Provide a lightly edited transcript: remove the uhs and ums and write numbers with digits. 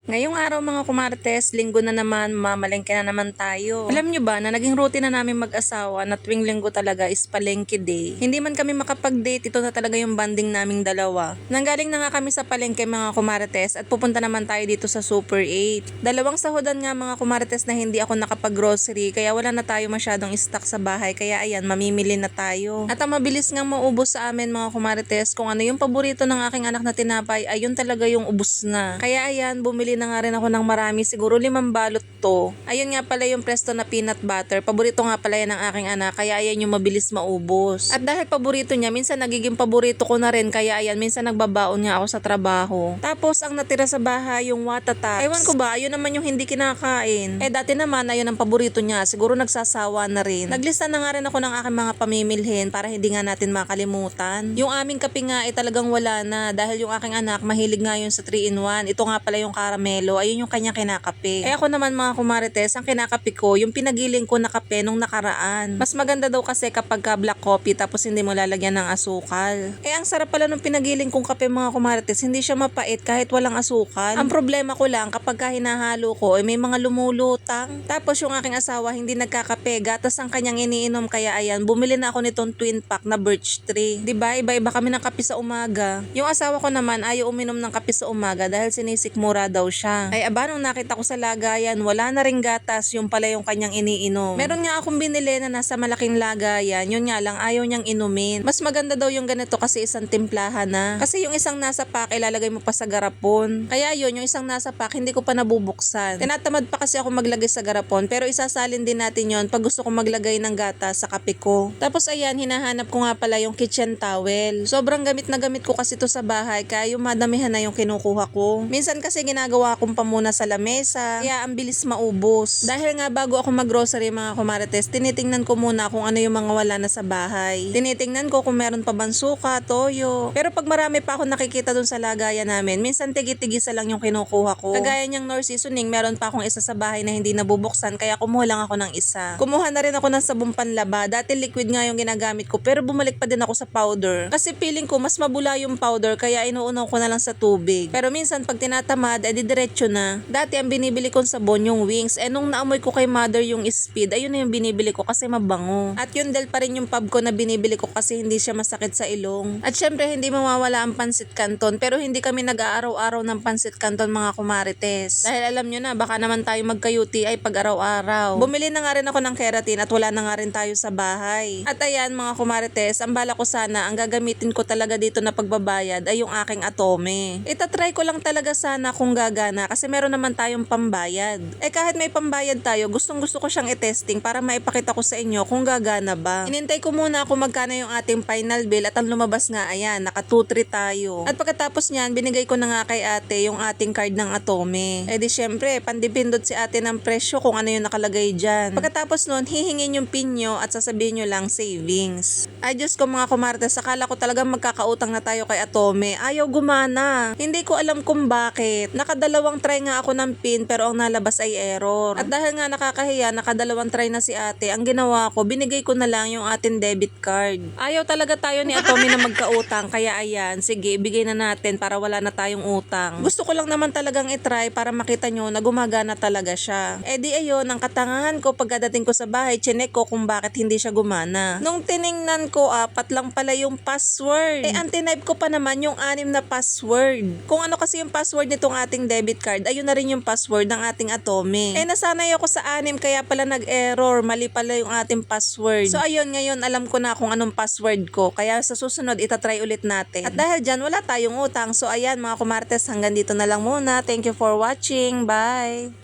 Ngayong araw mga kumartes, linggo na naman, mamalengke na naman tayo. Alam nyo ba na naging routine na namin mag-asawa na tuwing linggo talaga is palengke day. Hindi man kami makapag-date, ito na talaga yung banding naming dalawa. Nanggaling na nga kami sa palengke mga kumartes at pupunta naman tayo dito sa Super 8. Dalawang sahudan nga mga kumartes na hindi ako nakapag-grocery kaya wala na tayo masyadong stock sa bahay kaya ayan, mamimili na tayo. At ang mabilis ngang maubos sa amin mga kumartes, kung ano yung paborito ng aking anak na tinapay, ayun talaga yung ubos na. Kaya ayan, bumili na nga rin ako ng marami, siguro 5 balot to. Ayun nga pala yung Presto na peanut butter, paborito nga pala yan ng aking anak, kaya ayan yung mabilis maubos. At dahil paborito niya, minsan nagiging paborito ko na rin, kaya ayan, minsan nagbabaon nga ako sa trabaho. Tapos ang natira sa bahay, yung watatats. Ewan ko ba, ayun naman yung hindi kinakain. Dati naman, ayun ang paborito niya, siguro nagsasawa na rin. Naglista na nga rin ako ng aking mga pamimilhin para hindi nga natin makalimutan. Yung aming kape nga talagang wala na dahil yung aking anak mahilig nga yun sa 3-in-1. Ito nga pala yung caramelo, ayun yung kanya kinakape. Ako naman mga kumarites, ang kinakape ko, yung pinagiling ko na kape nung nakaraan. Mas maganda daw kasi kapag ka black coffee tapos hindi mo lalagyan ng asukal. Ang sarap pala nung pinagiling kong kape mga kumarites, hindi siya mapait kahit walang asukal. Ang problema ko lang kapag ka hinahalo ko, may mga lumulutang. Tapos yung aking asawa hindi nagkakape, gatas ang kanyang iniinom kaya ayan, bumili na ako nitong twin pack na birch tree. Diba, iba-iba kami ng kape sa umaga. Yung asawa ko naman ayaw uminom ng kape sa umaga dahil sinisikmura daw siya. Aba, nung nakita ko sa lagayan, wala na ring gatas, yung pala yung kanyang iniinom. Meron nga akong binili na nasa malaking lagayan, yun nga lang ayaw niyang inumin. Mas maganda daw yung ganito kasi isang timplahan na. Kasi yung isang nasa pack, ilalagay mo pa sa garapon. Kaya yun, yung isang nasa pack, hindi ko pa nabubuksan. Tinatamad pa kasi ako maglagay sa garapon, pero isasalin din natin yon pag gusto ko maglagay ng gatas sa kape ko. Tapos ayan, hinahanap ko nga pala yung kitchen towel. Sobrang gamit na gamit ko kasi to sa bahay, kaya yung madamihan na yung kinukuha ko. Minsan kasi ginagawa kong pamuna sa lamesa, kaya ang bilis maubos. Dahil nga bago ako mag-grocery mga kumarites, tinitingnan ko muna kung ano yung mga wala na sa bahay. Tinitingnan ko kung meron pa bang suka, toyo. Pero pag marami pa ako nakikita dun sa lagayan namin, minsan tigi-tigisa lang yung kinukuha ko. Kagaya niyang Knorr seasoning, meron pa akong isa sa bahay na hindi nabubuksan, kaya kumuha lang ako ng isa. Kumuha na rin ako ng sabong panlaba. Dati liquid nga yung ginagamit ko, pero bumalik pa din ako sa powder. Kasi feeling ko mas mabula yung powder, kaya inuunaw ko na lang sa tubig. Pero minsan pag tinatamad, diretso na. Dati ang binibili kong sabon yung Wings, nung naamoy ko kay mother yung Speed, ayun na yung binibili ko kasi mabango. At yun dahil pa rin yung pub ko na binibili ko kasi hindi siya masakit sa ilong. At syempre hindi mawawala ang pansit canton, pero hindi kami nag-aaraw-araw ng pansit canton mga kumarites. Dahil alam nyo na, baka naman tayo magka-UTI pag araw-araw. Bumili na nga rin ako ng keratin at wala na nga rin tayo sa bahay. At ayan mga kumarites, ang bala ko sana, ang gagamitin ko talaga dito na pagbabayad ay yung aking Atome. Itatry ko lang talaga sana kung gagana kasi meron naman tayong pambayad. Kahit may pambayad tayo, gustong gusto ko siyang i-testing para maipakita ko sa inyo kung gagana ba. Inintay ko muna kung magkano yung ating final bill at ang lumabas nga, ayan, naka 2-3 tayo. At pagkatapos niyan, binigay ko na nga kay ate yung ating card ng Atome. Di syempre, pandipindot si ate ng presyo kung ano yung nakalagay dyan. Pagkatapos nun, hihingin yung pin nyo at sasabihin nyo lang savings. Ay Diyos ko mga kumartes, akala ko talagang magkakautang na tayo kay Atome. Ayaw gumana. Hindi ko alam kung bakit. Nakadalawang try nga ako ng pin pero ang nalabas ay error. At dahil nga nakakahiya, nakadalawang try na si ate, ang ginawa ko, binigay ko na lang yung ating debit card. Ayaw talaga tayo ni Atome na magkautang, kaya ayan, sige, ibigay na natin para wala na tayong utang. Gusto ko lang naman talagang itry para makita nyo na gumagana talaga siya. Di ayun, ang katangahan ko pagkadating ko sa bahay, chinek ko kung bakit hindi siya gumana. Nung tiningnan ko, 4 lang pala yung password. Ang tinype ko pa naman yung 6 na password. Kung ano kasi yung password nitong ating debit card, ayun na rin yung password ng ating Atome. Nasanay ako sa 6 kaya pala nag-error, mali pala yung ating password. So ayun, ngayon alam ko na kung anong password ko, kaya sa susunod itatry ulit natin. At dahil dyan wala tayong utang, so ayan mga kumartes, hanggang dito na lang muna. Thank you for watching, bye!